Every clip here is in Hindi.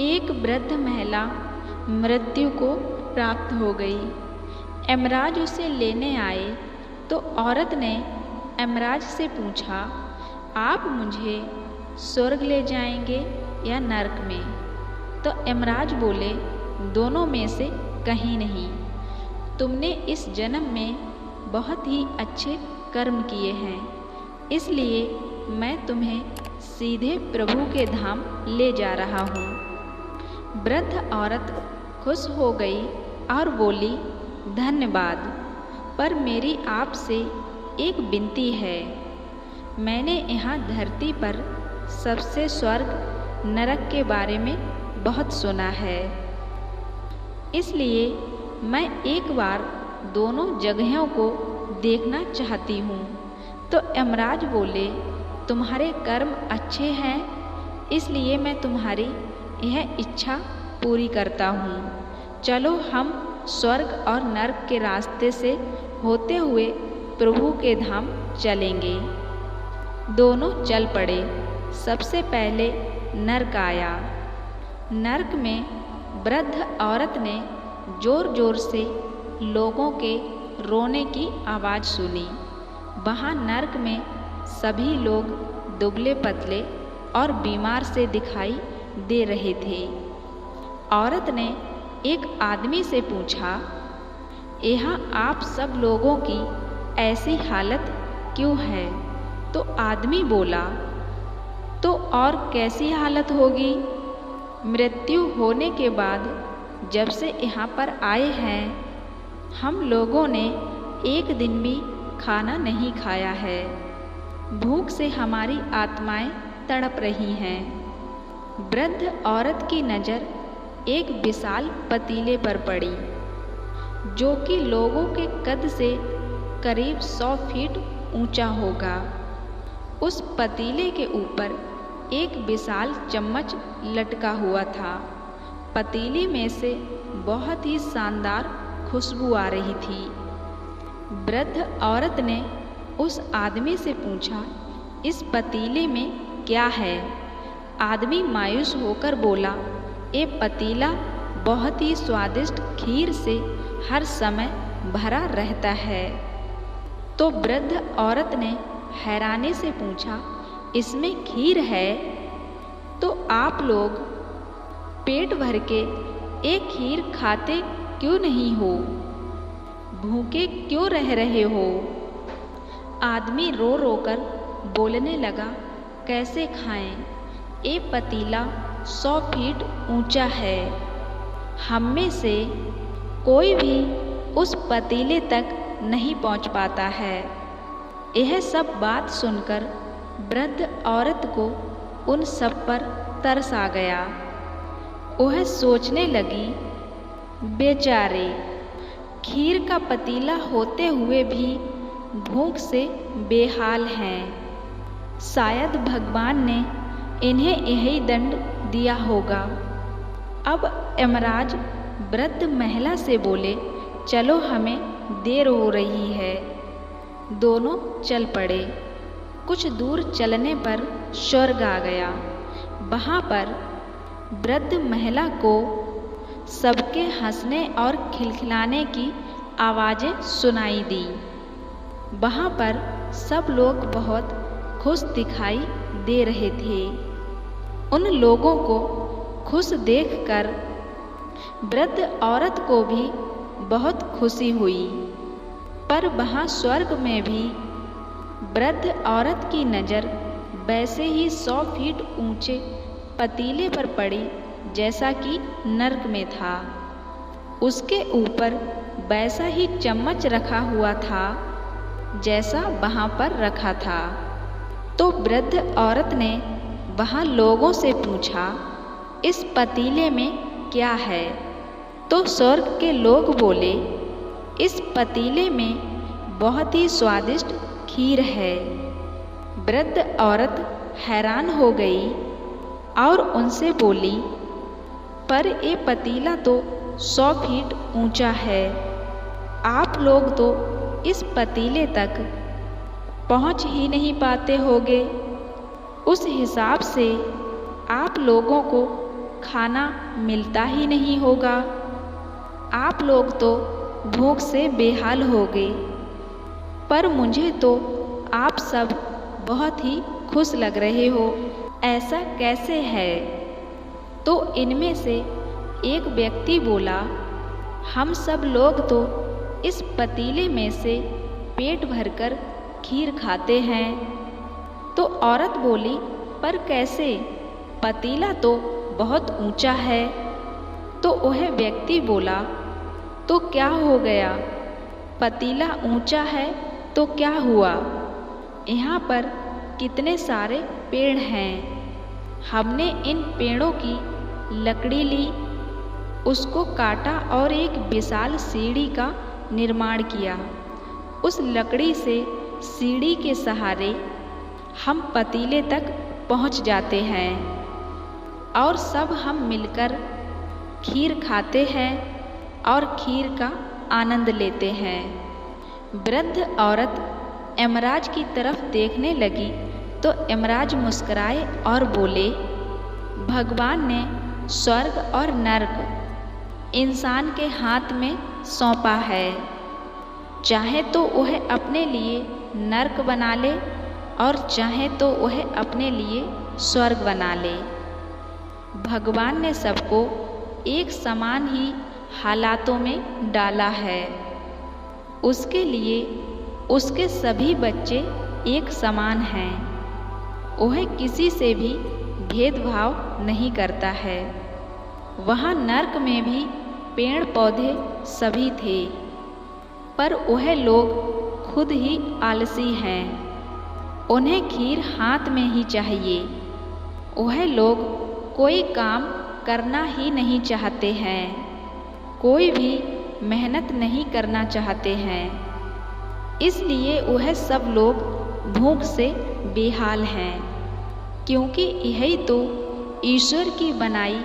एक वृद्ध महिला मृत्यु को प्राप्त हो गई। यमराज उसे लेने आए तो औरत ने यमराज से पूछा, आप मुझे स्वर्ग ले जाएंगे या नरक में? तो यमराज बोले, दोनों में से कहीं नहीं। तुमने इस जन्म में बहुत ही अच्छे कर्म किए हैं, इसलिए मैं तुम्हें सीधे प्रभु के धाम ले जा रहा हूँ। वृद्ध औरत खुश हो गई और बोली, धन्यवाद, पर मेरी आपसे एक विनती है। मैंने यहाँ धरती पर सबसे स्वर्ग नरक के बारे में बहुत सुना है, इसलिए मैं एक बार दोनों जगहों को देखना चाहती हूँ। तो यमराज बोले, तुम्हारे कर्म अच्छे हैं, इसलिए मैं तुम्हारी यह इच्छा पूरी करता हूँ। चलो हम स्वर्ग और नरक के रास्ते से होते हुए प्रभु के धाम चलेंगे। दोनों चल पड़े। सबसे पहले नरक आया। नरक में वृद्ध औरत ने जोर जोर से लोगों के रोने की आवाज़ सुनी। वहाँ नरक में सभी लोग दुबले पतले और बीमार से दिखाई दे रहे थे। औरत ने एक आदमी से पूछा, यहाँ आप सब लोगों की ऐसी हालत क्यों है? तो आदमी बोला, तो और कैसी हालत होगी? मृत्यु होने के बाद जब से यहाँ पर आए हैं, हम लोगों ने एक दिन भी खाना नहीं खाया है। भूख से हमारी आत्माएं तड़प रही हैं। वृद्ध औरत की नज़र एक विशाल पतीले पर पड़ी, जो कि लोगों के कद से करीब 100 फीट ऊंचा होगा। उस पतीले के ऊपर एक विशाल चम्मच लटका हुआ था। पतीले में से बहुत ही शानदार खुशबू आ रही थी। वृद्ध औरत ने उस आदमी से पूछा, इस पतीले में क्या है? आदमी मायूस होकर बोला, ये पतीला बहुत ही स्वादिष्ट खीर से हर समय भरा रहता है। तो वृद्ध औरत ने हैरानी से पूछा, इसमें खीर है? तो आप लोग पेट भर के एक खीर खाते क्यों नहीं हो? भूखे क्यों रह रहे हो? आदमी रो रो कर बोलने लगा, कैसे खाएं? ये पतीला 100 फीट ऊंचा है। हम में से कोई भी उस पतीले तक नहीं पहुंच पाता है। यह सब बात सुनकर वृद्ध औरत को उन सब पर तरस आ गया। वह सोचने लगी, बेचारे खीर का पतीला होते हुए भी भूख से बेहाल हैं। शायद भगवान ने इन्हें यही दंड दिया होगा। अब यमराज वृद्ध महिला से बोले, चलो हमें देर हो रही है। दोनों चल पड़े। कुछ दूर चलने पर स्वर्ग आ गया। वहाँ पर वृद्ध महिला को सबके हंसने और खिलखिलाने की आवाज़ें सुनाई दी। वहाँ पर सब लोग बहुत खुश दिखाई दे रहे थे। उन लोगों को खुश देखकर वृद्ध औरत को भी बहुत खुशी हुई। पर वहाँ स्वर्ग में भी वृद्ध औरत की नज़र वैसे ही 100 फीट ऊंचे पतीले पर पड़ी जैसा कि नरक में था। उसके ऊपर वैसा ही चम्मच रखा हुआ था जैसा वहाँ पर रखा था। तो वृद्ध औरत ने वहाँ लोगों से पूछा, इस पतीले में क्या है? तो स्वर्ग के लोग बोले, इस पतीले में बहुत ही स्वादिष्ट खीर है। वृद्ध औरत हैरान हो गई और उनसे बोली, पर ये पतीला तो 100 फीट ऊंचा है। आप लोग तो इस पतीले तक पहुंच ही नहीं पाते होगे। उस हिसाब से आप लोगों को खाना मिलता ही नहीं होगा। आप लोग तो भूख से बेहाल हो गए, पर मुझे तो आप सब बहुत ही खुश लग रहे हो। ऐसा कैसे है? तो इनमें से एक व्यक्ति बोला, हम सब लोग तो इस पतीले में से पेट भरकर खीर खाते हैं। तो औरत बोली, पर कैसे? पतीला तो बहुत ऊंचा है। तो वह व्यक्ति बोला, तो क्या हो गया? पतीला ऊंचा है तो क्या हुआ? यहाँ पर कितने सारे पेड़ हैं। हमने इन पेड़ों की लकड़ी ली, उसको काटा और एक विशाल सीढ़ी का निर्माण किया। उस लकड़ी से सीढ़ी के सहारे हम पतीले तक पहुँच जाते हैं और सब हम मिलकर खीर खाते हैं और खीर का आनंद लेते हैं। वृद्ध औरत यमराज की तरफ देखने लगी तो यमराज मुस्कुराए और बोले, भगवान ने स्वर्ग और नरक इंसान के हाथ में सौंपा है। चाहे तो वह अपने लिए नरक बना ले और चाहे तो वह अपने लिए स्वर्ग बना ले। भगवान ने सबको एक समान ही हालातों में डाला है। उसके लिए उसके सभी बच्चे एक समान हैं। वह किसी से भी भेदभाव नहीं करता है। वहाँ नरक में भी पेड़ पौधे सभी थे, पर वह लोग खुद ही आलसी हैं। उन्हें खीर हाथ में ही चाहिए। वह लोग कोई काम करना ही नहीं चाहते हैं, कोई भी मेहनत नहीं करना चाहते हैं। इसलिए वह सब लोग भूख से बेहाल हैं, क्योंकि यही तो ईश्वर की बनाई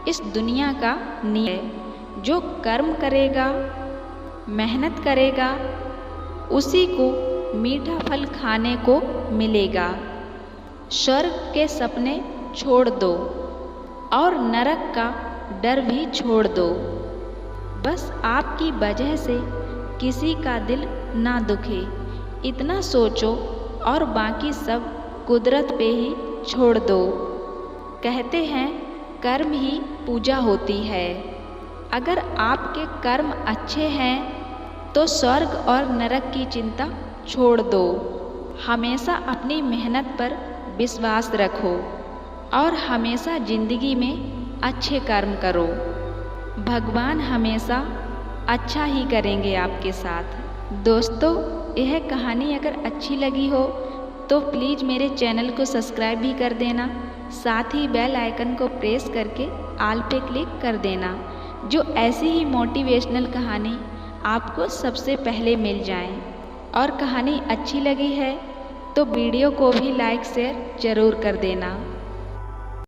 इस दुनिया का नियम है। जो कर्म करेगा, मेहनत करेगा, उसी को मीठा फल खाने को मिलेगा। स्वर्ग के सपने छोड़ दो और नरक का डर भी छोड़ दो। बस आपकी वजह से किसी का दिल ना दुखे, इतना सोचो और बाकी सब कुदरत पे ही छोड़ दो। कहते हैं कर्म ही पूजा होती है। अगर आपके कर्म अच्छे हैं तो स्वर्ग और नरक की चिंता छोड़ दो। हमेशा अपनी मेहनत पर विश्वास रखो और हमेशा ज़िंदगी में अच्छे कर्म करो। भगवान हमेशा अच्छा ही करेंगे आपके साथ। दोस्तों, यह कहानी अगर अच्छी लगी हो तो प्लीज़ मेरे चैनल को सब्सक्राइब भी कर देना, साथ ही बेल आइकन को प्रेस करके ऑल पे क्लिक कर देना, जो ऐसी ही मोटिवेशनल कहानी आपको सबसे पहले मिल जाए। और कहानी अच्छी लगी है तो वीडियो को भी लाइक शेयर ज़रूर कर देना।